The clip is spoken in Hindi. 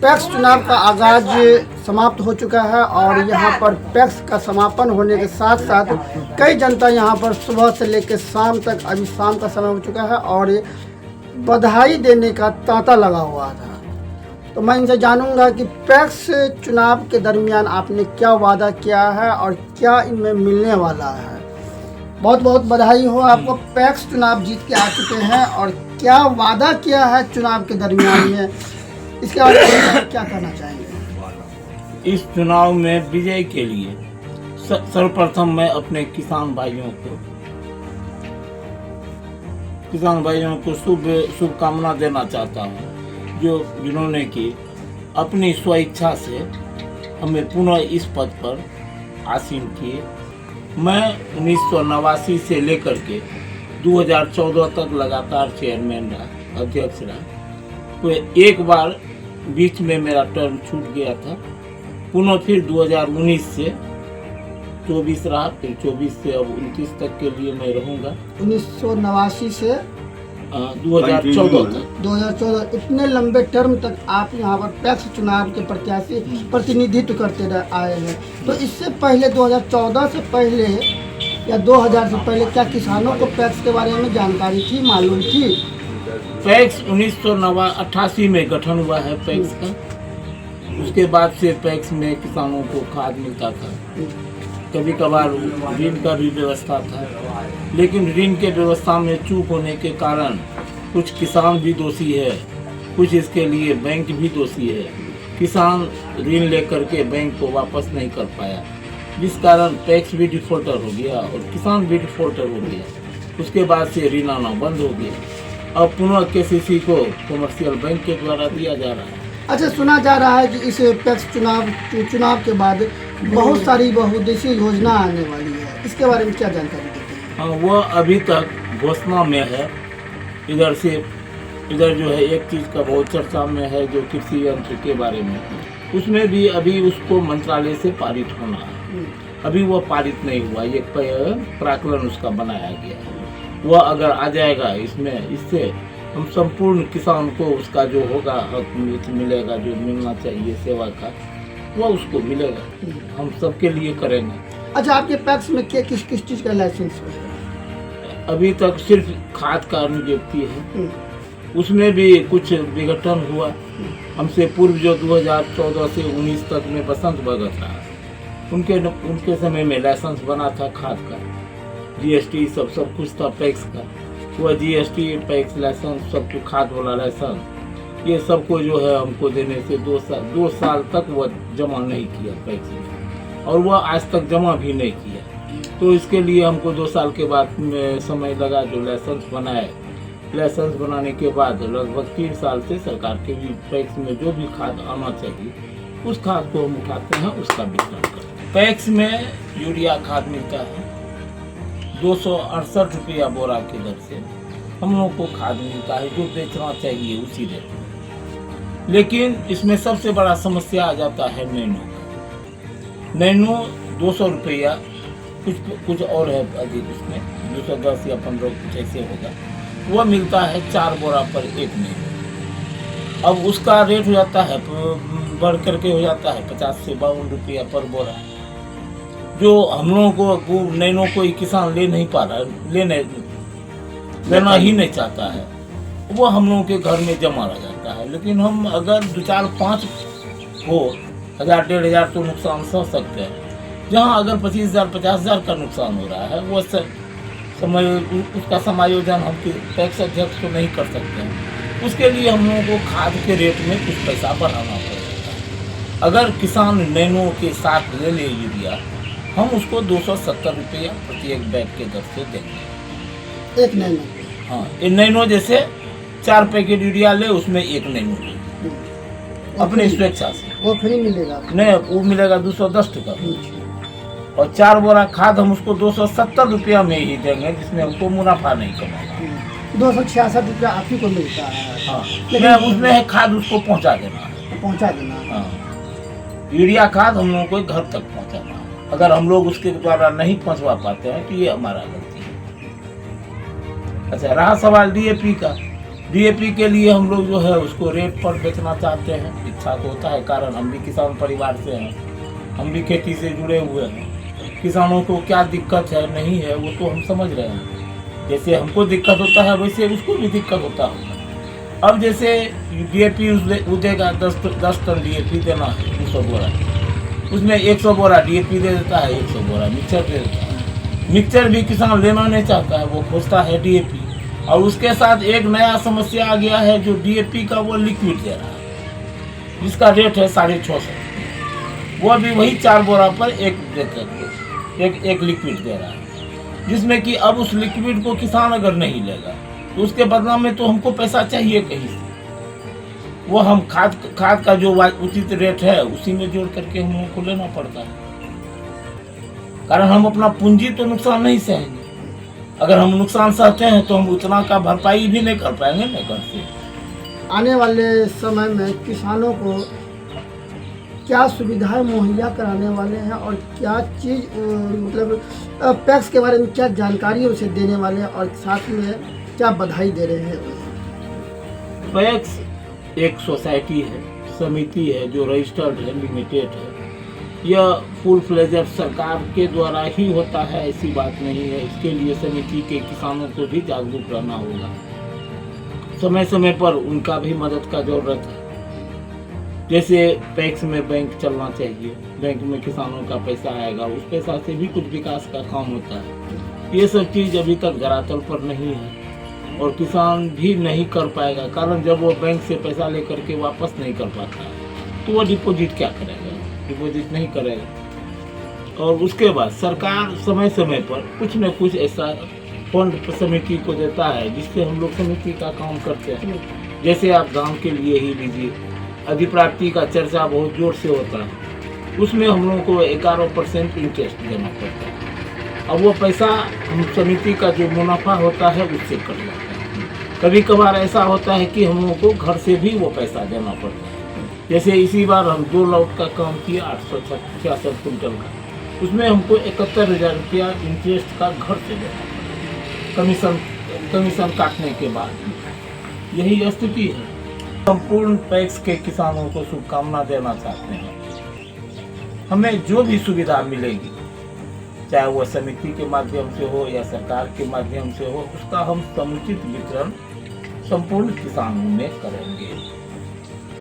पैक्स चुनाव का आगाज समाप्त हो चुका है और यहाँ पर पैक्स का समापन होने के साथ साथ कई जनता यहाँ पर सुबह से लेकर शाम तक, अभी शाम का समय हो चुका है और ये बधाई देने का तांता लगा हुआ था। तो मैं इनसे जानूंगा कि पैक्स चुनाव के दरमियान आपने क्या वादा किया है और क्या इनमें मिलने वाला है। बहुत बहुत बधाई हो आपको, पैक्स चुनाव जीत के आ चुके हैं और क्या वादा किया है चुनाव के दरमियान में, इसके बारे में क्या कहना चाहेंगे। इस चुनाव में विजय के लिए सर्वप्रथम मैं अपने किसान भाइयों को शुभकामना देना चाहता हूँ, जिन्होंने कि अपनी स्वेच्छा से हमें पुनः इस पद पर आसीन किए। मैं 1989 से लेकर के 2014 तक लगातार चेयरमैन रहा, अध्यक्ष रहा। तो एक बार बीच में मेरा टर्म छूट गया था, पुनः फिर 2019 से 24 रहा, फिर 24 से अब 29 तक के लिए मैं रहूँगा। 1989 से 2014 तक 2014, इतने लंबे टर्म तक आप यहाँ पर पैक्स चुनाव के प्रत्याशी प्रतिनिधित्व करते आए हैं। तो इससे पहले 2014 से पहले या 2000 से पहले क्या किसानों को पैक्स के बारे में जानकारी थी, मालूम थी? पैक्स 1988 में गठन हुआ है पैक्स का। उसके बाद से पैक्स में किसानों को खाद मिलता था, कभी कभार ऋण का भी व्यवस्था था, लेकिन ऋण के व्यवस्था में चूक होने के कारण कुछ किसान भी दोषी है, कुछ इसके लिए बैंक भी दोषी है। किसान ऋण लेकर के बैंक को वापस नहीं कर पाया, जिस कारण पैक्स भी डिफॉल्टर हो गया और किसान भी डिफॉल्टर हो गया। उसके बाद से ऋण आना बंद हो गया। अब पुनः केसीसी को कमर्शियल बैंक के द्वारा दिया जा रहा है। अच्छा, सुना जा रहा है कि इस पैक्स चुनाव के बाद बहुत सारी बहुउद्देशीय योजना आने वाली है, इसके बारे में क्या जानकारी देते हैं? हाँ, वह अभी तक घोषणा में है। इधर जो है एक चीज़ का बहुत चर्चा में है, जो कृषि यंत्र के बारे में, उसमें भी अभी उसको मंत्रालय से पारित होना है। अभी वह पारित नहीं हुआ, ये प्राक्कलन उसका बनाया गया है। वह अगर आ जाएगा इससे हम संपूर्ण किसान को उसका जो होगा हक मिलेगा, जो मिलना चाहिए सेवा का, वह उसको मिलेगा। हम सबके लिए करेंगे। अच्छा, आपके पैक्स में क्या किस चीज़ का लाइसेंस है? अभी तक सिर्फ खाद का नियुक्ति है, उसमें भी कुछ विघटन हुआ। हमसे पूर्व जो 2014 से 19 तक में बसंत भगत रहा, उनके समय में लाइसेंस बना था खाद का, जीएसटी सब कुछ था पैक्स का। वह जीएसटी, पैक्स लाइसेंस, सब कुछ खाद वाला लाइसेंस, ये सब को जो है हमको देने से 2 साल तक वह जमा नहीं किया पैक्स में, और वह आज तक जमा भी नहीं किया। तो इसके लिए हमको 2 साल के बाद में समय लगा जो लाइसेंस बनाए। लाइसेंस बनाने के बाद लगभग 3 साल से सरकार के भी पैक्स में जो भी खाद आना चाहिए उस खाद को हम उठाते हैं, उसका वितरण करते हैं। पैक्स में यूरिया खाद मिलता है 268 रुपया बोरा की दर से हम लोग को खाद मिलता है, जो बेचना चाहिए उसी रेट में। लेकिन इसमें सबसे बड़ा समस्या आ जाता है नैनो 200 रुपया, कुछ और है अधिक, उसमें 210 या 15 कुछ ऐसे होगा। वह मिलता है 4 बोरा पर 1 नैनो। अब उसका रेट हो जाता है, बढ़ करके हो जाता है 50 से 52 रुपया पर बोरा, जो हम लोगों को नैनो कोई किसान ले नहीं पा रहा, लेना ही नहीं चाहता है। वो हम लोगों के घर में जमा रह जाता है। लेकिन हम अगर 2, 4, 5 हो 1000, 1500 तो नुकसान सह सकते हैं। जहाँ अगर 25,000, 50,000 का नुकसान हो रहा है, वो उसका समायोजन हम पैक्स अध्यक्ष तो नहीं कर सकते हैं। उसके लिए हम लोगों को खाद के रेट में कुछ पैसा बढ़ाना पड़ेगा। अगर किसान नैनो के साथ ले यूरिया, हम उसको 270 रुपया प्रति एक बैग के दर से देंगे। 1 नैनो? हाँ, एक नैनो जैसे 4 पैकेट यूरिया ले, उसमें 1 नैनो ले अपनी स्वेच्छा से। वो फ्री मिलेगा? नहीं, वो मिलेगा 210 टका, और 4 बोरा खाद हम उसको 270 रुपया में ही देंगे, जिसमें हमको मुनाफा नहीं कमाना। 266 रुपया आप ही को मिलता है? हाँ, लेकिन उसमें है खाद उसको पहुँचा देना। हाँ, यूरिया खाद हम लोगों को घर तक पहुँचाना है। अगर हम लोग उसके द्वारा नहीं पहुँचवा पाते हैं तो ये हमारा गलती है। अच्छा, रहा सवाल डीएपी का। डीएपी के लिए हम लोग जो है उसको रेट पर बेचना चाहते हैं, इच्छा तो होता है, कारण हम भी किसान परिवार से हैं, हम भी खेती से जुड़े हुए हैं। किसानों को क्या दिक्कत है नहीं है वो तो हम समझ रहे हैं, जैसे हमको दिक्कत होता है वैसे उसको भी दिक्कत होता होगा। अब जैसे डीएपी वो देगा 10 टन डीएपी देना है 200 बोरा, उसमें 100 बोरा डीएपी दे देता है, 100 बोरा मिक्सचर दे देता है। मिक्सचर भी किसान लेना नहीं चाहता है, वो खोजता है डीएपी। और उसके साथ एक नया समस्या आ गया है, जो डीएपी का वो लिक्विड दे रहा है, जिसका रेट है 650, वो भी वही 4 बोरा पर एक लिक्विड दे रहा है, जिसमें कि अब उस लिक्विड को किसान अगर नहीं लेगा तो उसके बदला में तो हमको पैसा चाहिए कहीं से, वो हम खाद का जो उचित रेट है उसी में जोड़ करके हम लोगों को लेना पड़ता है, कारण हम अपना पूंजी तो नुकसान नहीं सहेंगे। अगर हम नुकसान सहते हैं तो हम उतना का भरपाई भी नहीं कर पाएंगे न घर से। आने वाले समय में किसानों को क्या सुविधाएं मुहैया कराने वाले हैं और क्या चीज़ मतलब पैक्स के बारे में क्या जानकारी उसे देने वाले हैं और साथ में क्या बधाई दे रहे हैं उन्हें? पैक्स एक सोसाइटी है, समिति है जो रजिस्टर्ड है, लिमिटेड है। यह फुल फ्लेजर सरकार के द्वारा ही होता है, ऐसी बात नहीं है। इसके लिए समिति के किसानों को भी जागरूक रहना होगा, समय समय पर उनका भी मदद का जरूरत है। जैसे पैक्स में बैंक चलना चाहिए, बैंक में किसानों का पैसा आएगा, उस पैसा से भी कुछ विकास का काम होता है। ये सब चीज़ अभी तक धरातल पर नहीं है और किसान भी नहीं कर पाएगा, कारण जब वो बैंक से पैसा लेकर के वापस नहीं कर पाता है तो वो डिपॉजिट क्या करेगा, डिपॉजिट नहीं करेगा। और उसके बाद सरकार समय समय पर कुछ न कुछ ऐसा फंड समिति को देता है जिससे हम लोग समिति का काम करते हैं। जैसे आप गांव के लिए ही लीजिए, अधिप्राप्ति का चर्चा बहुत जोर से होता है, उसमें हम लोगों को 11% इंटरेस्ट देना पड़ता है। अब वो पैसा हम समिति का जो मुनाफा होता है उससे कट जाता है। कभी कभार ऐसा होता है कि हम लोगों को घर से भी वो पैसा देना पड़ता है। जैसे इसी बार हम 2 लॉट का काम किया 866 कुंटल का, उसमें हमको 71,000 रुपया इंटरेस्ट का घर से देना पड़ा, कमीशन काटने के बाद। यही स्थिति है। संपूर्ण पैक्स के किसानों को शुभकामना देना चाहते हैं। हमें जो भी सुविधा मिलेगी, चाहे वह समिति के माध्यम से हो या सरकार के माध्यम से हो, उसका हम समुचित वितरण संपूर्ण किसानों में करेंगे।